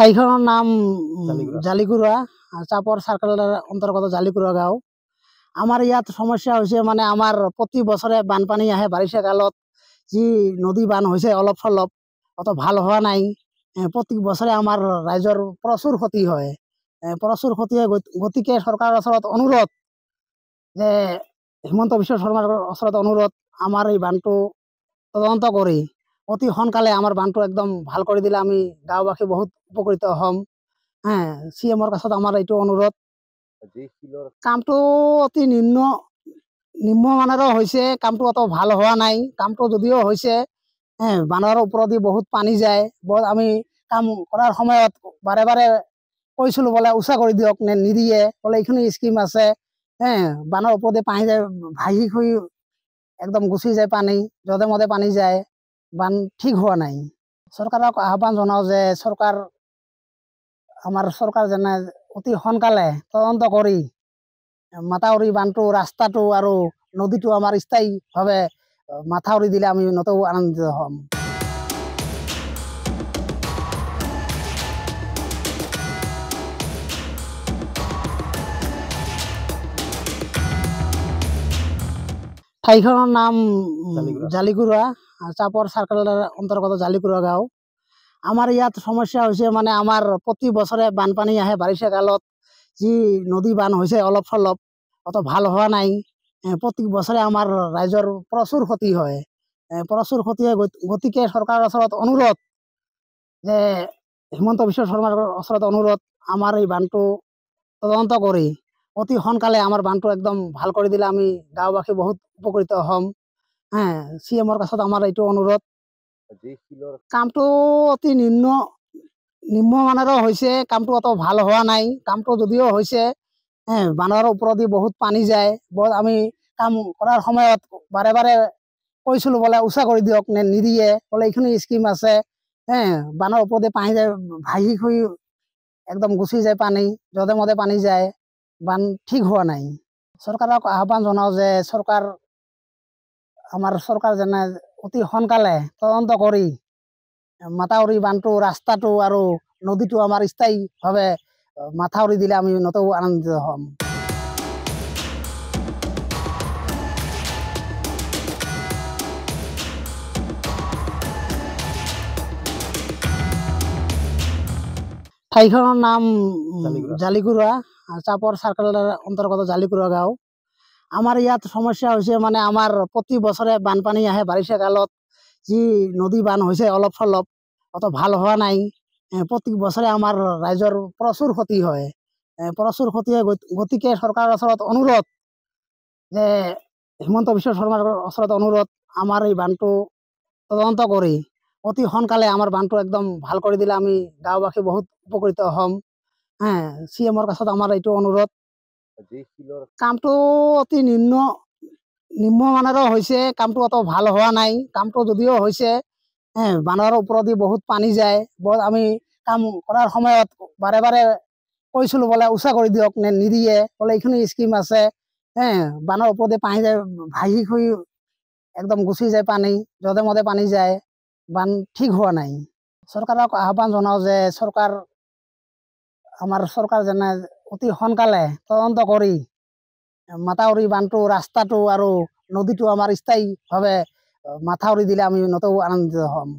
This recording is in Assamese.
ঠাইখনৰ নাম জালিকুৰা, চাপৰ চাৰ্কেলৰ অন্তৰ্গত জালিকুৰা গাঁও। আমাৰ ইয়াত সমস্যা হৈছে মানে আমাৰ প্ৰতি বছৰে বানপানী আহে। বাৰিষা কালত যি নদী বান হৈছে অলপ চলপ, অত ভাল হোৱা নাই। প্ৰতি বছৰে আমাৰ ৰাইজৰ প্ৰচুৰ ক্ষতি হয়। প্ৰচুৰ ক্ষতি হয়, গতিকে চৰকাৰৰ ওচৰত অনুৰোধ যে হিমন্ত বিশ্ব শৰ্মাৰ ওচৰত অনুৰোধ, আমাৰ এই বানটো তদন্ত কৰি অতি সোনকালে আমাৰ বানটো একদম ভাল কৰি দিলে আমি গাঁওবাসী বহুত উপকৃত হ'ম। CM-ৰ কাছত আমাৰ এইটো অনুৰোধ। কামটো অতি নিম্নমানেৰো হৈছে, কামটো অত ভাল হোৱা নাই। কামটো যদিও হৈছে, বানৰ ওপৰেদি বহুত পানী যায়। আমি কাম কৰাৰ সময়ত বাৰে বাৰে কৈছিলোঁ বোলে উচা কৰি দিয়ক, নিদিয়ে। বোলে এইখিনি স্কিম আছে, বানৰ ওপৰেদি পানী যায়, ভাঁহি খুই একদম গুচি যায় পানী, যধে মধে পানী যায়। বান ঠিক হোৱা নাই। চৰকাৰক আহ্বান জনাওঁ যে আমাৰ চৰকাৰ যেনে অতি সোনকালে তদন্ত কৰি মাথাউৰি বানটো, ৰাস্তাটো আৰু নদীটো আমাৰ স্থায়ীভাৱে মাথাউৰি দিলে আমি নতু আনন্দিত হ'ম। ঠাইখনৰ নাম জালিকুৰা, চাপৰ চাৰ্কেলৰ অন্তৰ্গত জালিকুৰা গাঁও। আমাৰ ইয়াত সমস্যা হৈছে মানে আমাৰ প্ৰতি বছৰে বানপানী আহে। বাৰিষা কালত যি নদী বান হৈছে অলপ চলপ, অত ভাল হোৱা নাই। প্ৰতি বছৰে আমাৰ ৰাইজৰ প্ৰচুৰ ক্ষতি হয়। প্ৰচুৰ ক্ষতি হয়, গতিকে চৰকাৰৰ ওচৰত অনুৰোধ যে হিমন্ত বিশ্ব শৰ্মাৰ ওচৰত অনুৰোধ, আমাৰ এই বানটো তদন্ত কৰি অতি সোনকালে আমাৰ বানটো একদম ভাল কৰি দিলে আমি গাঁওবাসী বহুত উপকৃত হ'ম। CM-ৰ কাছত আমাৰ এইটো অনুৰোধ। কামটো অতি নিম্নমানেৰো হৈছে, কামটো অত ভাল হোৱা নাই। কামটো যদিও হৈছে, বানৰ ওপৰেদি বহুত পানী যায়। আমি কাম কৰাৰ সময়ত বাৰে বাৰে কৈছিলোঁ বোলে উচা কৰি দিয়ক, নিদিয়ে। বোলে এইখিনি স্কিম আছে, বানৰ ওপৰেদি পানী যায়, ভাঁহি খুই একদম গুচি যায় পানী, যধে মধে পানী যায়। বান ঠিক হোৱা নাই। চৰকাৰক আহ্বান জনাওঁ যে আমাৰ চৰকাৰ যেনে অতি সোনকালে তদন্ত কৰি মাথাউৰি বানটো, ৰাস্তাটো আৰু নদীটো আমাৰ স্থায়ীভাৱে মাথাউৰি দিলে আমি নতু আনন্দিত হ'ম। ঠাইখনৰ নাম জালিকুৰা, চাপৰ চাৰ্কেলৰ অন্তৰ্গত জালিকুৰা গাঁও। আমাৰ ইয়াত সমস্যা হৈছে মানে আমাৰ প্ৰতি বছৰে বানপানী আহে। বাৰিষা কালত যি নদী বান হৈছে অলপ চলপ, অত ভাল হোৱা নাই। প্ৰতি বছৰে আমাৰ ৰাইজৰ প্ৰচুৰ ক্ষতি হয়। প্ৰচুৰ ক্ষতি হয়, গতিকে চৰকাৰৰ ওচৰত অনুৰোধ যে হিমন্ত বিশ্ব শৰ্মাৰ ওচৰত অনুৰোধ, আমাৰ এই বানটো তদন্ত কৰি অতি সোনকালে আমাৰ বানটো একদম ভাল কৰি দিলে আমি গাঁওবাসী বহুত উপকৃত হ'ম। CM-ৰ কাছত আমাৰ এইটো অনুৰোধ। কামটো অতি নিম্নমানেৰো হৈছে, কামটো অত ভাল হোৱা নাই। কামটো যদিও হৈছে, বানৰ ওপৰেদি বহুত পানী যায়। আমি কাম কৰাৰ সময়ত বাৰে বাৰে কৈছিলোঁ বোলে উচা কৰি দিয়ক, নিদিয়ে। বোলে এইখিনি স্কিম আছে, বানৰ ওপৰেদি পানী যায়, ভাঁহি খুই একদম গুচি যায় পানী, যধে মধে পানী যায়। বান ঠিক হোৱা নাই। চৰকাৰক আহ্বান জনাওঁ যে আমাৰ চৰকাৰ যেনে অতি সোনকালে তদন্ত কৰি মাথাউৰি বানটো, ৰাস্তাটো আৰু নদীটো আমাৰ স্থায়ীভাৱে মাথাউৰি দিলে আমি নতু আনন্দিত হ'ম।